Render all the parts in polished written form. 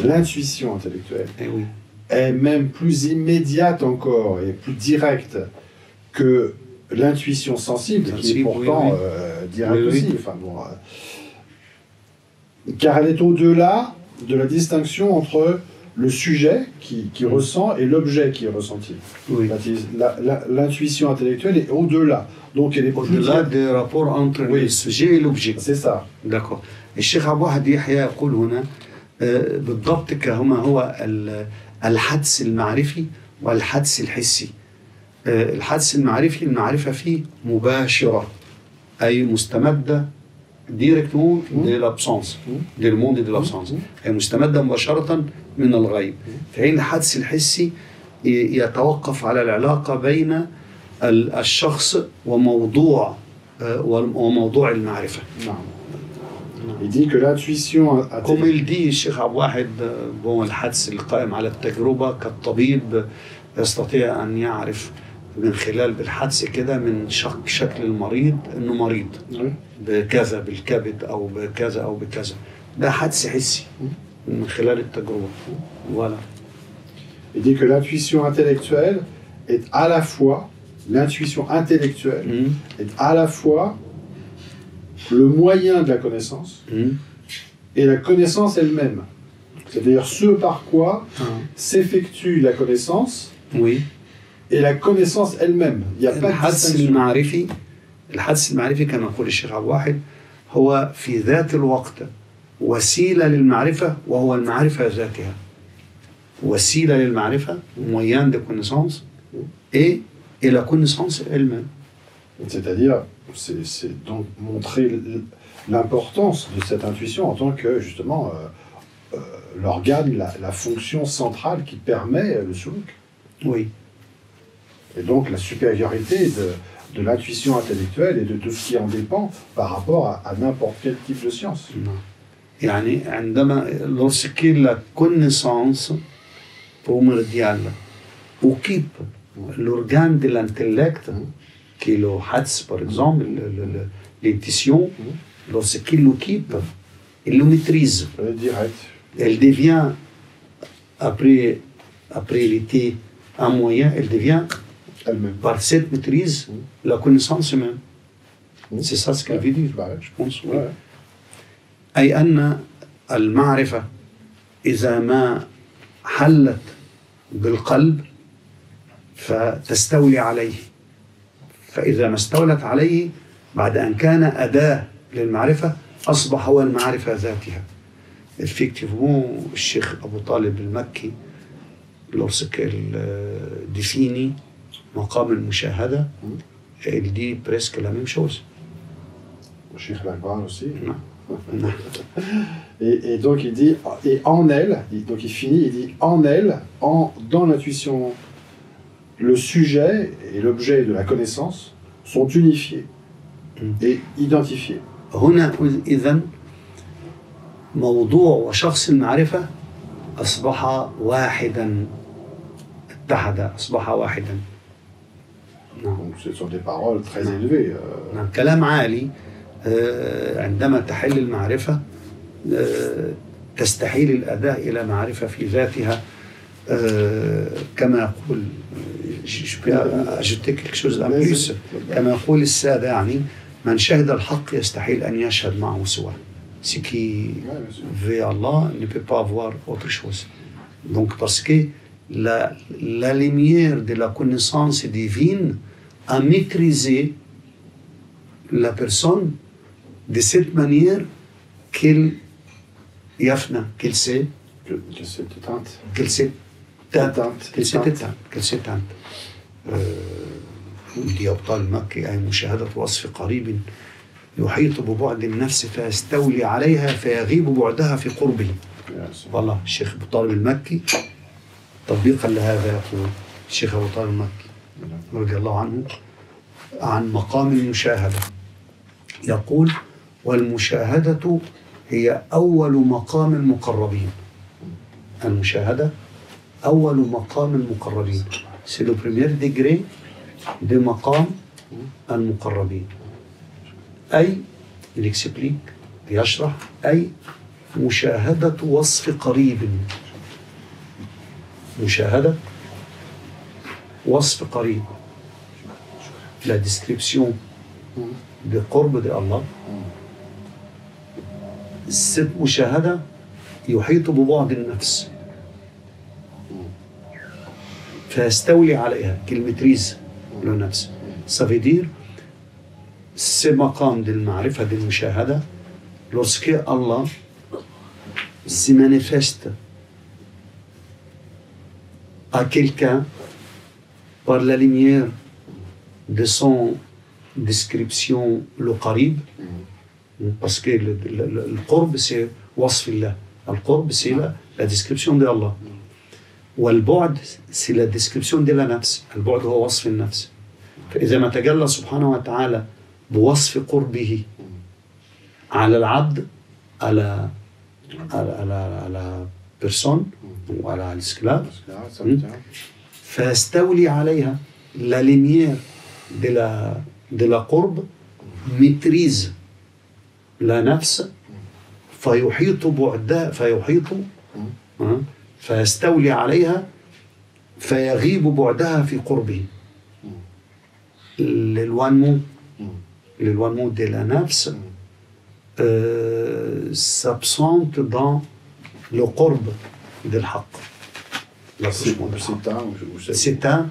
l'intuition intellectuelle oui. est même plus immédiate encore et plus directe que l'intuition sensible, qui est pourtant directe aussi. Enfin, bon, car elle est au-delà de la distinction entre le sujet qui ressent et l'objet qui est ressenti. Oui. L'intuition intellectuelle est au-delà. Donc elle est au-delà des rapports entre le sujet et l'objet. C'est ça. D'accord. الشيخ عبد الواحد يحيى يقول هنا بالضبط كهما هو الحدس المعرفي والحدس الحسي. الحدس المعرفي المعرفة فيه مباشرة أي مستمدة directement de l'absence du monde de l'absence أي مستمدة مباشرة من الغيب. في حين الحدس الحسي يتوقف على العلاقة بين الشخص وموضوع المعرفة. نعم. Il dit que l'intuition comme il dit الشيخ عبد الواحد bon الحدس القائم على التجربة كالطبيب يستطيع أن يعرف من خلال بالحدس كده من شكل المريض إنه مريض بكذا بالكبد أو بكذا أو بكذا. ده حدس حسي من خلال التجربة. Voilà. Il dit que l'intuition intellectuelle est à la fois le moyen de la connaissance et la connaissance elle-même. C'est-à-dire ce par quoi s'effectue la connaissance et la connaissance elle-même. Il n'y a pas de distinction. الحدس المعرفي كما يقول الشيخ عبد الواحد هو في ذات الوقت وسيلة للمعرفة وهو المعرفة ذاتها. وسيلة للمعرفة moyen de connaissance et la connaissance elle-même. C'est-à-dire, c'est donc montrer l'importance de cette intuition en tant que, justement, l'organe, la fonction centrale qui permet le suluk. Oui. Et donc la supériorité de l'intuition intellectuelle et de tout ce qui en dépend par rapport à n'importe quel type de science. يعني عندما lorsque la connaissance primordiale occupe l'organe de l'intellect, qui est le hadz par exemple, l'intuition, lorsqu'il l'occupe, il le maîtrise. Elle devient, après il était un moyen, elle devient par cette maîtrise la connaissance même. C'est ça ce qu'elle veut dire, je pense. أي أن المعرفة إذا ما حلت بالقلب فتستولي عليه، فإذا ما استولت عليه بعد أن كان أداة للمعرفة أصبح هو المعرفة ذاتها. Effectivement, الشيخ أبو طالب المكي lorsqu'il définit مقام المشاهدة il dit presque la même chose. Le Cheikh Al-Akbar aussi. Non. Et donc il dit, et en elle, donc il finit, il dit en elle, dans l'intuition, le sujet et l'objet de la connaissance sont unifiés et identifiés. هنا إذن موضوع وشخص المعرفة أصبح واحدا، اتحد، أصبح واحدا. Donc ce sont des paroles très élevées. كلام عالي. عندما تحل المعرفة تستحيل الأداء إلى معرفة في ذاتها كما يقول أجدت quelque chose en plus كما يقول السادة يعني من شهد الحق يستحيل أن يشهد معه سواه. Ce qui veut Allah ne peut pas avoir autre chose. Donc parce que la lumière de la connaissance divine a maîtrisé la personne de cette manière qu'elle s'éteinte. دي أبطال المكي أي مشاهدة وصف قريب يحيط ببعد النفس فيستولي عليها فيغيب بعدها في قربه. والله الشيخ أبو طالب المكي تطبيقا لهذا يقول الشيخ أبو طالب المكي رضي الله عنه عن مقام المشاهدة يقول والمشاهدة هي أول مقام المقربين. المشاهدة أول مقام المقربين. C'est le premier degré de مقام المقربين. أي il explique يشرح أي مشاهدة وصف قريب. مشاهدة وصف قريب. La description de قرب de Allah. cette مشاهدة يحيط ببعد النفس فيستولي عليها كالمتريز للنفس. Ça veut dire ce مقام de المعرفة de المشاهدة lorsque Allah se manifeste à quelqu'un par la lumière de son description le qarib, parce que le qurb c'est wasf Allah, le qurb c'est la description de Allah, والبعد c'est la description de la nafs, البعد هو وصف النفس. فإذا ما تجلى سبحانه وتعالى بوصف قربه على العبد على personne ou à l'esclave, فيستولي عليها la lumière de la قرب maîtrise la nafs فيحيط بعدها فيستولي عليها فيغيب بعدها في قربه. l'éloignement de la nafs s'absente dans le qurb de l'haq. s'éteint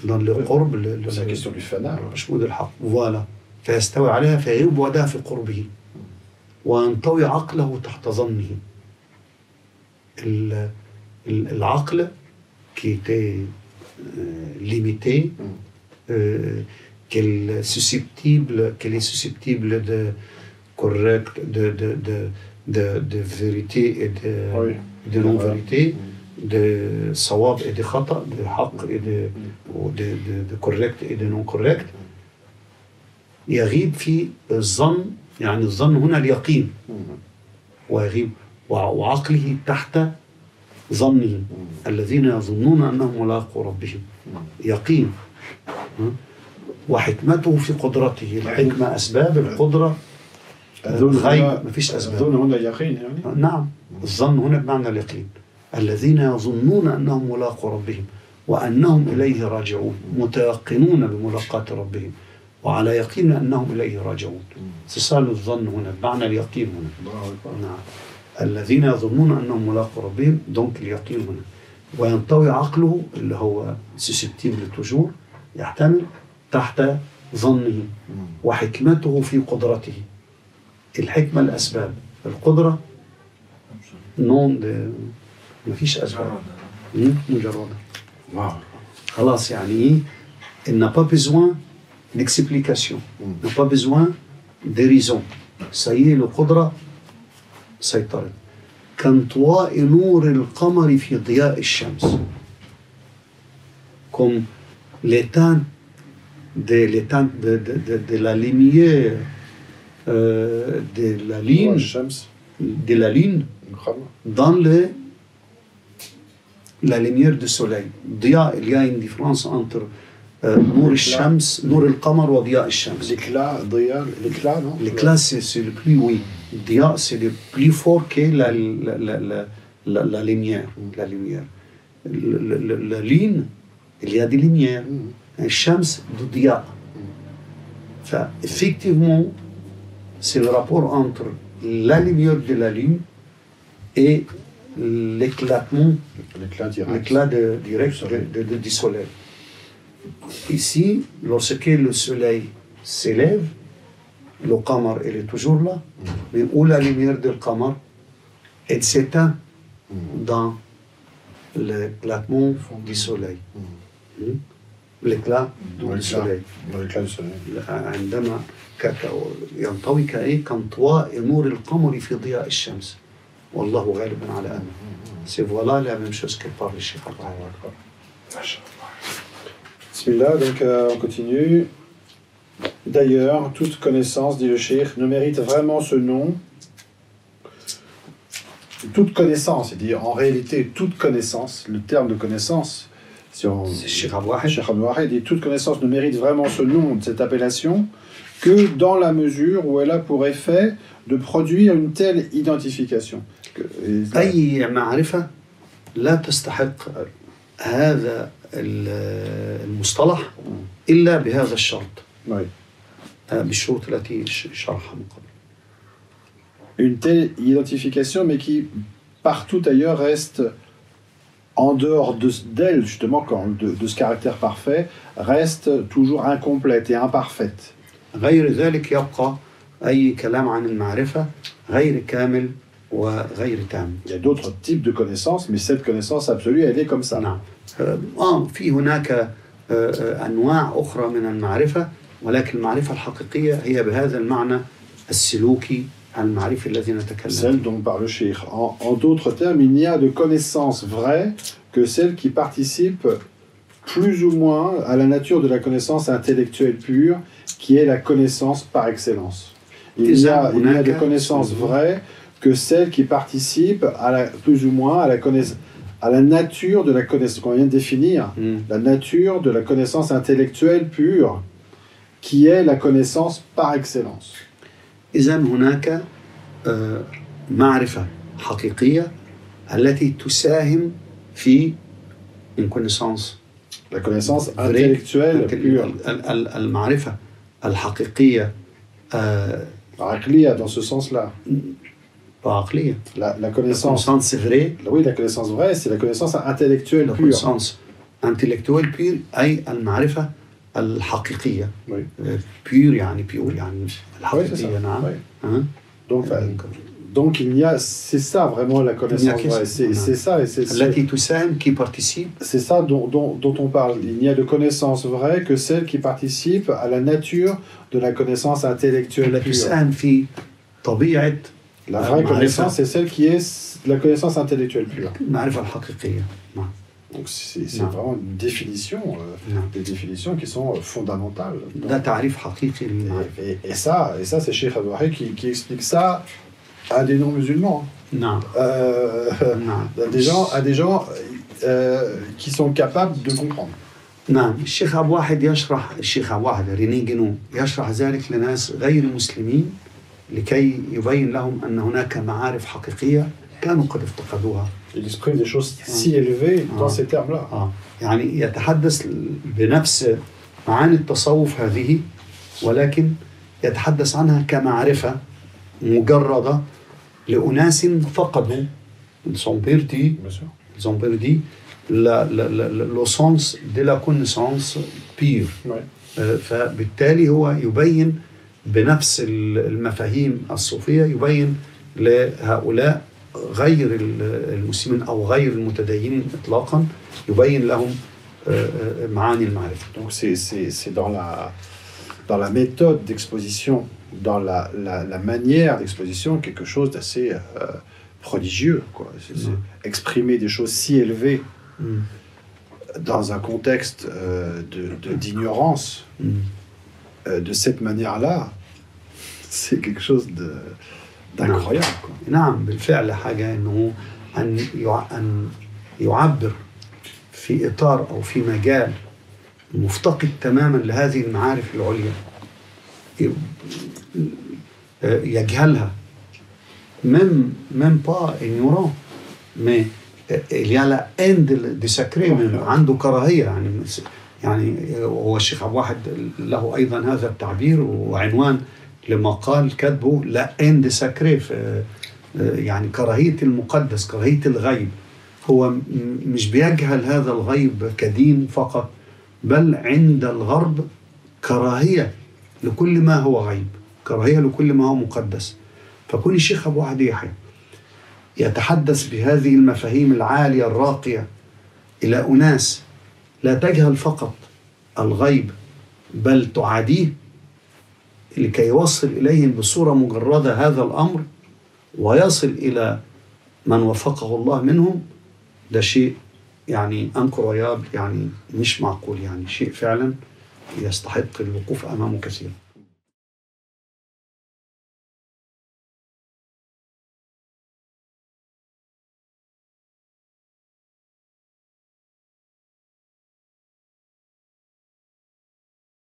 dans le qurb, c'est la question du fana. Voilà. فيستوي عليها فيغيب بعدها في قربه وينطوي عقله تحت ظنه. العقل qui était limité, qu'elle est susceptible de correct, de vérité et de non-vérité, de sawab et de khata, de haq et de correct et de non-correct. يغيب في الظن، يعني الظن هنا اليقين، ويغيب وعقله تحت ظنه. الذين يظنون أنهم ملاقو ربهم، يقين. وحكمته في قدرته، الحكمة أسباب، القدرة غيب، ما فيش أسباب. الظن هنا يقين يعني؟ نعم، الظن هنا بمعنى اليقين. الذين يظنون أنهم ملاقو ربهم وأنهم إليه راجعون، متيقنون بملاقاة ربهم وعلى يقين أنهم إليه راجعون. اتصال الظن هنا بمعنى اليقين هنا. نعم. الذين يظنون أنهم ملاقو ربهم، دونك اليقين هنا. وينطوي عقله اللي هو susceptible toujours، يحتمل تحت ظنه. وحكمته في قدرته، الحكمة الأسباب، القدرة نون ما فيش أسباب، مجردة. خلاص يعني il n'a pas besoin d'explication، n'a pas besoin de raison. ça y est، القدرة سيطرت. كانطواء نور القمر في ضياء الشمس، comme l'éteinte de la lumière de la lune dans la lumière du soleil. ضياء، il y a une différence entre نور الشمس، نور القمر وضياء الشمس. l'éclat non? L'éclat c'est le plus, oui. ضياء c'est le plus fort que la lumière. La lumière. La lune, il y a des lumières. الشمس du ضياء. Effectivement, c'est le rapport entre la lumière de la lune et l'éclat direct du soleil. Ici, lorsque le soleil s'élève, le qamar il est toujours là, mais où la lumière du qamar elle s'éteint dans l'éclatement du soleil. l'éclat du soleil. عندما ينطوي كانطواء نور القمر في ضياء الشمس والله غالب على أمره. C'est voilà la même chose que parle le Cheikh. Bismillah, donc on continue. D'ailleurs, toute connaissance, dit le Cheikh, ne mérite vraiment ce nom. Toute connaissance, c'est-à-dire en réalité toute connaissance, le terme de connaissance, si on, Cheikh Abou Wahid dit toute connaissance ne mérite vraiment ce nom, de cette appellation, que dans la mesure où elle a pour effet de produire une telle identification. أي معرفة لا تستحق هذا المصطلح إلا بهذا الشرط. Oui. بالشروط التي شرحها من قبل. Une telle identification, mais qui partout ailleurs reste en dehors d'elle, justement, de ce caractère parfait, reste toujours incomplète et imparfaite. غير ذلك يبقى أي كلام عن المعرفة غير كامل وغير تام. Il y a d'autres types de connaissances, mais cette connaissance absolue, elle est comme ça. نعم. في هناك أنواع أخرى من المعرفة، ولكن المعرفة الحقيقية هي بهذا المعنى السلوكي المعرفي الذي نتكلم. Celle dont parle le cheikh. En d'autres termes, il n'y a de connaissances vraies que celles qui participent plus ou moins à la nature de la connaissance intellectuelle pure, qui est la connaissance par excellence. Il n'y a de connaissances vraies que celles qui participent plus ou moins à la nature de la connaissance, qu'on vient de définir, la nature de la connaissance intellectuelle pure, qui est la connaissance par excellence. إذن هناك معرفة حقيقية التي تساهم في une connaissance. La connaissance intellectuelle pure. المعرفة الحقيقية عقلية dans ce sens-là. Pas عقلية. La connaissance vraie. Oui, la connaissance vraie, c'est la connaissance intellectuelle pure. La connaissance intellectuelle pure أي المعرفة الحقيقية. Oui. Pure يعني pure يعني الحقيقية. نعم. Oui. Donc il y a, c'est ça vraiment la connaissance vraie. C'est ça et c'est qui participe. C'est ça dont on parle. Il n'y a de connaissances vraies que celles qui participent à la nature de la connaissance intellectuelle pure. La vraie connaissance, c'est celle qui est la connaissance intellectuelle pure. Donc c'est vraiment une définition, des définitions qui sont fondamentales. Et ça c'est Cheikh Abouhi qui explique ça à des non-musulmans. À des gens qui sont capables de comprendre. نعم الشيخ أبو واحد ريني جنو يشرح ذلك لناس غير مسلمين لكي يبين لهم أن هناك معارف حقيقية كانوا قد افتقدوها. Il exprime des choses si élevées dans ces termes-là. يعني يتحدث بنفس معاني التصوف هذه، ولكن يتحدث عنها كمعرفة مجردة لأناس فقدوا ils ont perdu le sens de la connaissance pure. فبالتالي هو يبين بنفس المفاهيم الصوفية، يبين لهؤلاء غير المسلمين أو غير المتدينين إطلاقا، يبين لهم معاني المعرفة. Donc c'est dans la méthode d'exposition, dans la manière d'exposition, quelque chose d'assez prodigieux, quoi. C'est exprimer des choses si élevées dans un contexte d'ignorance de cette manière-là, c'est quelque chose d'incroyable, quoi. نعم بالفعل حاجة إنه أن يعبر في إطار أو في مجال مفتقد تماما لهذه المعارف العليا، يجهلها même pas ignorant, mais il y a la haine du sacré، عنده كراهية يعني هو الشيخ أبو واحد له أيضا هذا التعبير وعنوان لمقال كتبه لا haine du sacré، يعني كراهية المقدس، كراهية الغيب. هو مش بيجهل هذا الغيب كدين فقط، بل عند الغرب كراهية لكل ما هو غيب، كراهية لكل ما هو مقدس. فكون الشيخ أبو واحد يحيى يتحدث بهذه المفاهيم العالية الراقية إلى أناس لا تجهل فقط الغيب بل تعاديه، لكي يوصل إليهم بصورة مجردة هذا الأمر ويصل إلى من وفقه الله منهم، ده شيء يعني انكرويابل، يعني مش معقول، يعني شيء فعلا يستحق الوقوف أمامه كثيرا.